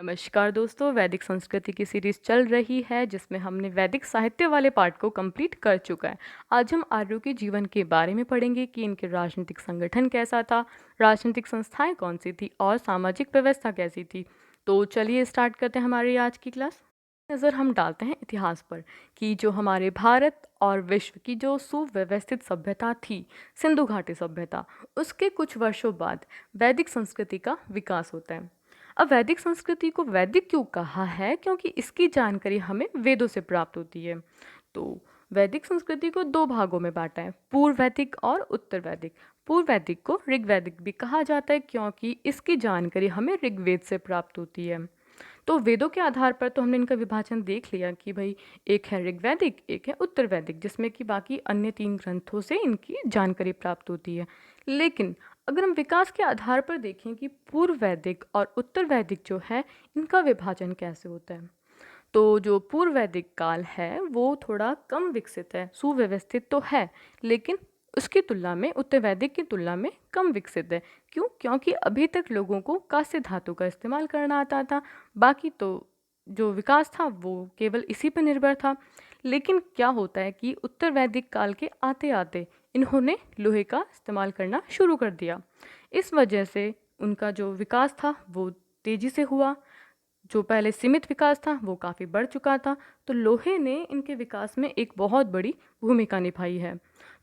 नमस्कार दोस्तों, वैदिक संस्कृति की सीरीज चल रही है जिसमें हमने वैदिक साहित्य वाले पार्ट को कंप्लीट कर चुका है। आज हम आर्यों के जीवन के बारे में पढ़ेंगे कि इनके राजनीतिक संगठन कैसा था, राजनीतिक संस्थाएं कौन सी थी और सामाजिक व्यवस्था कैसी थी। तो चलिए स्टार्ट करते हैं हमारी आज की क्लास। नज़र हम डालते हैं इतिहास पर कि जो हमारे भारत और विश्व की जो सुव्यवस्थित सभ्यता थी, सिंधु घाटी सभ्यता, उसके कुछ वर्षों बाद वैदिक संस्कृति का विकास होता है। अब वैदिक संस्कृति को वैदिक क्यों कहा है? क्योंकि इसकी जानकारी हमें वेदों से प्राप्त होती है। तो वैदिक संस्कृति को दो भागों में बांटा है, पूर्व वैदिक और उत्तर वैदिक। पूर्व वैदिक को ऋग्वैदिक भी कहा जाता है क्योंकि इसकी जानकारी हमें ऋग्वेद से प्राप्त होती है। तो वेदों के आधार पर तो हमने इनका विभाजन देख लिया कि भाई एक है ऋग्वैदिक, एक है उत्तर वैदिक, जिसमें कि बाकी अन्य तीन ग्रंथों से इनकी जानकारी प्राप्त होती है। लेकिन अगर हम विकास के आधार पर देखें कि पूर्व वैदिक और उत्तर वैदिक जो है, इनका विभाजन कैसे होता है, तो जो पूर्व वैदिक काल है वो थोड़ा कम विकसित है, सुव्यवस्थित तो है, लेकिन उसकी तुलना में उत्तर वैदिक की तुलना में कम विकसित है। क्यों? क्योंकि अभी तक लोगों को कांस्य धातु का इस्तेमाल करना आता था। बाकी तो जो विकास था वो केवल इसी पर निर्भर था। लेकिन क्या होता है कि उत्तर वैदिक काल के आते आते इन्होंने लोहे का इस्तेमाल करना शुरू कर दिया। इस वजह से उनका जो विकास था वो तेजी से हुआ। जो पहले सीमित विकास था वो काफ़ी बढ़ चुका था। तो लोहे ने इनके विकास में एक बहुत बड़ी भूमिका निभाई है।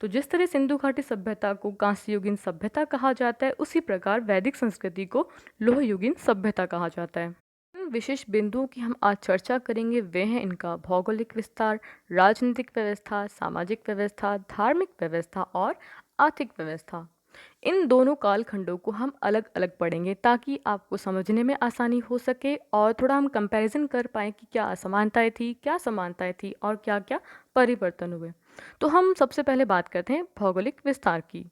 तो जिस तरह सिंधु घाटी सभ्यता को कांस्ययुगीन सभ्यता कहा जाता है, उसी प्रकार वैदिक संस्कृति को लोहयुगीन सभ्यता कहा जाता है। इन विशेष बिंदुओं की हम आज चर्चा करेंगे, वे हैं इनका भौगोलिक विस्तार, राजनीतिक व्यवस्था, सामाजिक व्यवस्था, धार्मिक व्यवस्था और आर्थिक व्यवस्था। इन दोनों कालखंडों को हम अलग अलग पढ़ेंगे ताकि आपको समझने में आसानी हो सके और थोड़ा हम कंपैरिजन कर पाएँ कि क्या असमानताएं थी, क्या समानताएं थी और क्या क्या परिवर्तन हुए। तो हम सबसे पहले बात करते हैं भौगोलिक विस्तार की।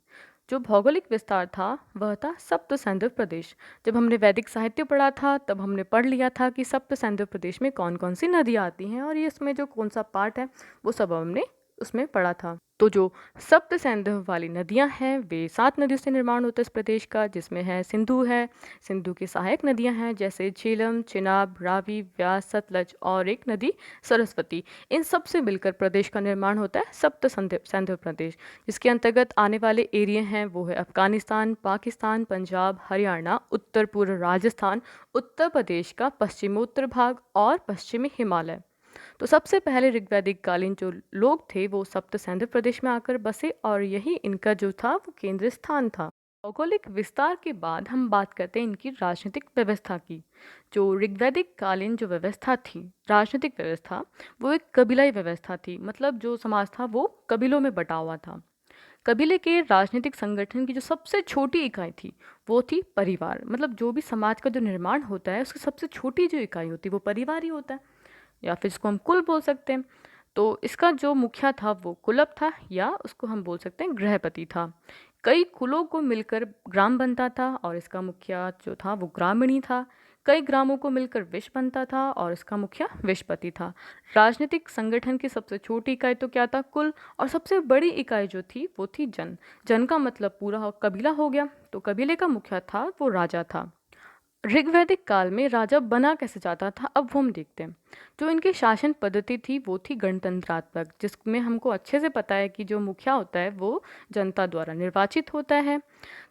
जो भौगोलिक विस्तार था वह था सप्त सैंधव प्रदेश। जब हमने वैदिक साहित्य पढ़ा था तब हमने पढ़ लिया था कि सप्त सैंधव प्रदेश में कौन कौन सी नदियाँ आती हैं और ये इसमें जो कौन सा पार्ट है वो सब हमने उसमें पढ़ा था। तो जो सप्त सैंधव वाली नदियां हैं वे 7 नदियों से निर्माण होता है इस प्रदेश का, जिसमें है, सिंधु की सहायक नदियां हैं जैसे झेलम, चिनाब, रावी, व्यास, सतलज और एक नदी सरस्वती। इन सब से मिलकर प्रदेश का निर्माण होता है सप्त सैंधव सैंधव प्रदेश, जिसके अंतर्गत आने वाले एरिया हैं वो है अफगानिस्तान, पाकिस्तान, पंजाब, हरियाणा, उत्तर पूर्व राजस्थान, उत्तर प्रदेश का पश्चिमोत्तर भाग और पश्चिमी हिमालय। तो सबसे पहले ऋग्वैदिक कालीन जो लोग थे वो सप्त सैंधव प्रदेश में आकर बसे और यही इनका जो था वो केंद्र स्थान था। भौगोलिक विस्तार के बाद हम बात करते हैं इनकी राजनीतिक व्यवस्था की। जो ऋग्वैदिक कालीन जो व्यवस्था थी, राजनीतिक व्यवस्था, वो एक कबीलाई व्यवस्था थी। मतलब जो समाज था वो कबीलों में बटा हुआ था। कबीले के राजनीतिक संगठन की जो सबसे छोटी इकाई थी वो थी परिवार। मतलब जो भी समाज का जो निर्माण होता है उसकी सबसे छोटी जो इकाई होती है वो परिवार ही होता है, या फिर इसको हम कुल बोल सकते हैं। तो इसका जो मुखिया था वो कुलप था या उसको हम बोल सकते हैं गृहपति था। कई कुलों को मिलकर ग्राम बनता था और इसका मुखिया जो था वो ग्रामीणी था। कई ग्रामों को मिलकर विश बनता था और इसका मुखिया विशपति था। राजनीतिक संगठन की सबसे छोटी इकाई तो क्या था? कुल। और सबसे बड़ी इकाई जो थी वो थी जन। जन का मतलब पूरा कबीला हो गया। तो कबीले का मुखिया था वो राजा था। ऋग्वैदिक काल में राजा बना कैसे जाता था अब वो हम देखते हैं। जो इनकी शासन पद्धति थी वो थी गणतंत्रात्मक, जिसमें हमको अच्छे से पता है कि जो मुखिया होता है वो जनता द्वारा निर्वाचित होता है।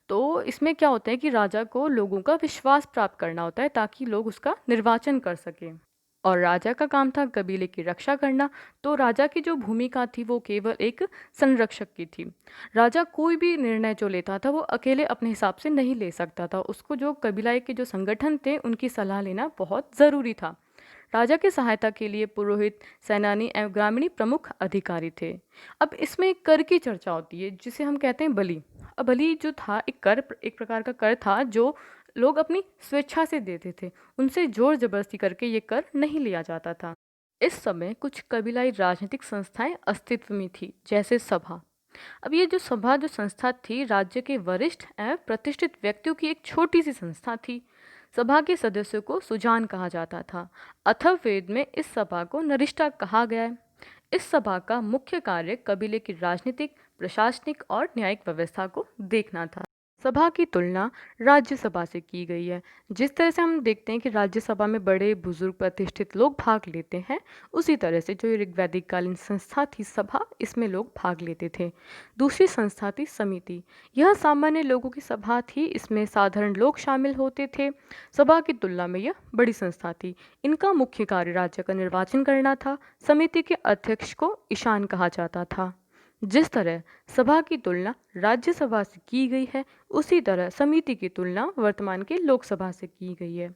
तो इसमें क्या होता है कि राजा को लोगों का विश्वास प्राप्त करना होता है ताकि लोग उसका निर्वाचन कर सकें। और राजा का काम था कबीले की रक्षा करना। तो राजा की जो भूमिका थी वो केवल एक संरक्षक की थी। राजा कोई भी निर्णय जो लेता था वो अकेले अपने हिसाब से नहीं ले सकता था, उसको जो कबीलाई के जो संगठन थे उनकी सलाह लेना बहुत ज़रूरी था। राजा की सहायता के लिए पुरोहित, सेनानी एवं ग्रामीणी प्रमुख अधिकारी थे। अब इसमें एक कर की चर्चा होती है जिसे हम कहते हैं बलि। अब बलि जो था एक प्रकार का कर था जो लोग अपनी स्वेच्छा से देते थे, उनसे जोर जबरदस्ती करके ये कर नहीं लिया जाता था। इस समय कुछ कबीलाई राजनीतिक संस्थाएं अस्तित्व में थी, जैसे सभा। अब ये जो सभा जो संस्था थी राज्य के वरिष्ठ एवं प्रतिष्ठित व्यक्तियों की एक छोटी सी संस्था थी। सभा के सदस्यों को सुजान कहा जाता था। अथर्ववेद में इस सभा को नरिष्ठा कहा गया है। इस सभा का मुख्य कार्य कबीले की राजनीतिक, प्रशासनिक और न्यायिक व्यवस्था को देखना था। सभा की तुलना राज्यसभा से की गई है। जिस तरह से हम देखते हैं कि राज्यसभा में बड़े बुजुर्ग प्रतिष्ठित लोग भाग लेते हैं, उसी तरह से जो ये ऋग्वैदिक कालीन संस्था थी सभा, इसमें लोग भाग लेते थे। दूसरी संस्था थी समिति। यह सामान्य लोगों की सभा थी, इसमें साधारण लोग शामिल होते थे। सभा की तुलना में यह बड़ी संस्था थी। इनका मुख्य कार्य राज्य का निर्वाचन करना था। समिति के अध्यक्ष को ईशान कहा जाता था। जिस तरह सभा की तुलना राज्यसभा से की गई है, उसी तरह समिति की तुलना वर्तमान के लोकसभा से की गई है।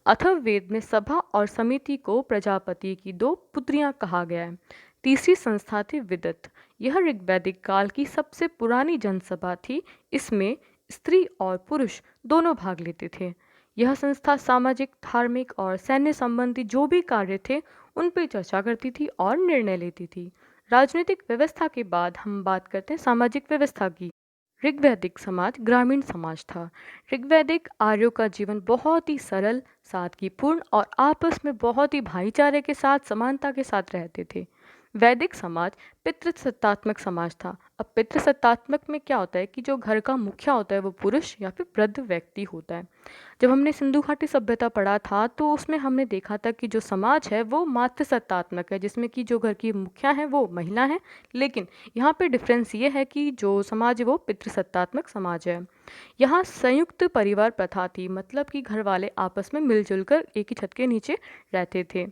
अथर्ववेद में सभा और समिति को प्रजापति की दो पुत्रियां कहा गया है। तीसरी संस्था थी विदत। यह ऋग्वैदिक काल की सबसे पुरानी जनसभा थी। इसमें स्त्री और पुरुष दोनों भाग लेते थे। यह संस्था सामाजिक, धार्मिक और सैन्य संबंधी जो भी कार्य थे उन पर चर्चा करती थी और निर्णय लेती थी। राजनीतिक व्यवस्था के बाद हम बात करते हैं सामाजिक व्यवस्था की। ऋग्वैदिक समाज ग्रामीण समाज था। ऋग्वैदिक आर्यों का जीवन बहुत ही सरल, सादगीपूर्ण और आपस में बहुत ही भाईचारे के साथ, समानता के साथ रहते थे। वैदिक समाज पितृसत्तात्मक समाज था। अब पितृसत्तात्मक में क्या होता है कि जो घर का मुखिया होता है वो पुरुष या फिर वृद्ध व्यक्ति होता है। जब हमने सिंधु घाटी सभ्यता पढ़ा था तो उसमें हमने देखा था कि जो समाज है वो मातृसत्तात्मक है, जिसमें कि जो घर की मुखिया है वो महिला है। लेकिन यहाँ पे डिफरेंस ये है कि जो समाज है वो पितृसत्तात्मक समाज है। यहाँ संयुक्त परिवार प्रथा थी, मतलब कि घर वाले आपस में मिलजुल कर एक ही छत के नीचे रहते थे।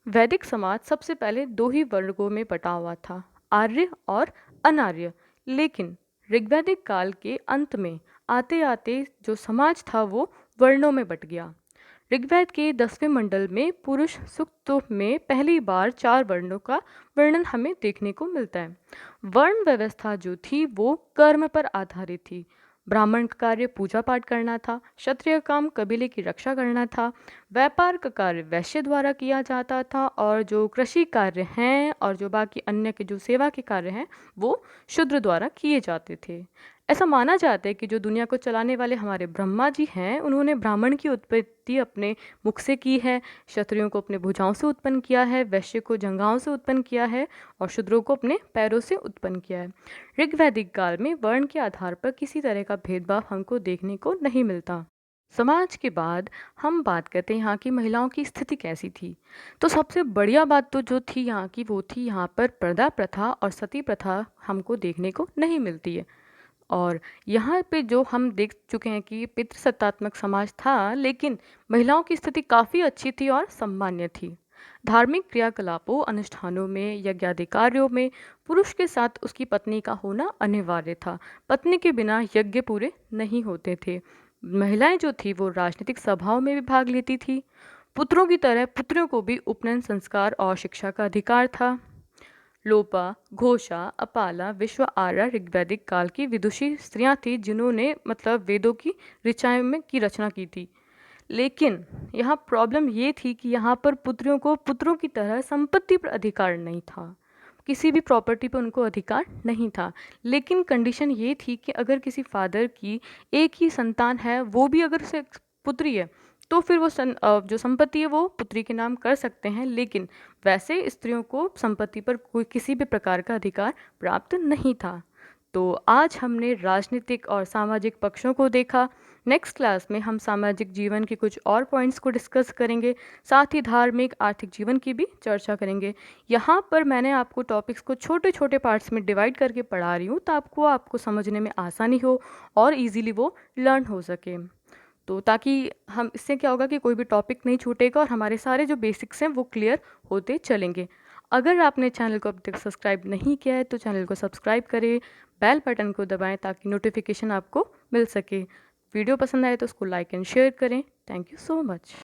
वैदिक समाज सबसे पहले दो ही वर्गों में बटा हुआ था, आर्य और अनार्य। लेकिन ऋग्वैदिक काल के अंत में आते आते जो समाज था वो वर्णों में बट गया। ऋग्वेद के 10वें मंडल में पुरुष सूक्त में पहली बार 4 वर्णों का वर्णन हमें देखने को मिलता है। वर्ण व्यवस्था जो थी वो कर्म पर आधारित थी। ब्राह्मण का कार्य पूजा पाठ करना था, क्षत्रिय काम कबीले की रक्षा करना था, व्यापार का कार्य वैश्य द्वारा किया जाता था और जो कृषि कार्य हैं और जो बाकी अन्य के जो सेवा के कार्य हैं वो शूद्र द्वारा किए जाते थे। ऐसा माना जाता है कि जो दुनिया को चलाने वाले हमारे ब्रह्मा जी हैं, उन्होंने ब्राह्मण की उत्पत्ति अपने मुख से की है, क्षत्रियों को अपने भुजाओं से उत्पन्न किया है, वैश्य को जंघाओं से उत्पन्न किया है और शूद्रों को अपने पैरों से उत्पन्न किया है। ऋग्वैदिक काल में वर्ण के आधार पर किसी तरह का भेदभाव हमको देखने को नहीं मिलता। समाज के बाद हम बात करते हैं यहाँ की महिलाओं की स्थिति कैसी थी। तो सबसे बढ़िया बात तो जो थी यहाँ की वो थी यहाँ पर पर्दा प्रथा और सती प्रथा हमको देखने को नहीं मिलती है। और यहाँ पे जो हम देख चुके हैं कि पितृसत्तात्मक समाज था, लेकिन महिलाओं की स्थिति काफ़ी अच्छी थी और सम्मान्य थी। धार्मिक क्रियाकलापों, अनुष्ठानों में, यज्ञादि कार्यों में पुरुष के साथ उसकी पत्नी का होना अनिवार्य था। पत्नी के बिना यज्ञ पूरे नहीं होते थे। महिलाएं जो थी वो राजनीतिक सभाओं में भी भाग लेती थी। पुत्रों की तरह पुत्रियों को भी उपनयन संस्कार और शिक्षा का अधिकार था। लोपा, घोषा, अपाला, विश्व आर्या ऋग्वैदिक काल की विदुषी स्त्रियां थी जिन्होंने मतलब वेदों की ऋचाएं में की रचना की थी। लेकिन यहाँ प्रॉब्लम ये थी कि यहाँ पर पुत्रियों को पुत्रों की तरह संपत्ति पर अधिकार नहीं था। किसी भी प्रॉपर्टी पर उनको अधिकार नहीं था। लेकिन कंडीशन ये थी कि अगर किसी फादर की एक ही संतान है, वो भी अगर से पुत्री है, तो फिर वो जो संपत्ति है वो पुत्री के नाम कर सकते हैं। लेकिन वैसे स्त्रियों को संपत्ति पर कोई किसी भी प्रकार का अधिकार प्राप्त नहीं था। तो आज हमने राजनीतिक और सामाजिक पक्षों को देखा। नेक्स्ट क्लास में हम सामाजिक जीवन के कुछ और पॉइंट्स को डिस्कस करेंगे, साथ ही धार्मिक आर्थिक जीवन की भी चर्चा करेंगे। यहाँ पर मैंने आपको टॉपिक्स को छोटे छोटे पार्ट्स में डिवाइड करके पढ़ा रही हूँ, तो आपको समझने में आसानी हो और इजीली वो लर्न हो सके। तो ताकि हम इससे क्या होगा कि कोई भी टॉपिक नहीं छूटेगा और हमारे सारे जो बेसिक्स हैं वो क्लियर होते चलेंगे। अगर आपने चैनल को अभी तक सब्सक्राइब नहीं किया है तो चैनल को सब्सक्राइब करें, बेल बटन को दबाएं ताकि नोटिफिकेशन आपको मिल सके। वीडियो पसंद आए तो उसको लाइक एंड शेयर करें। Thank you so much.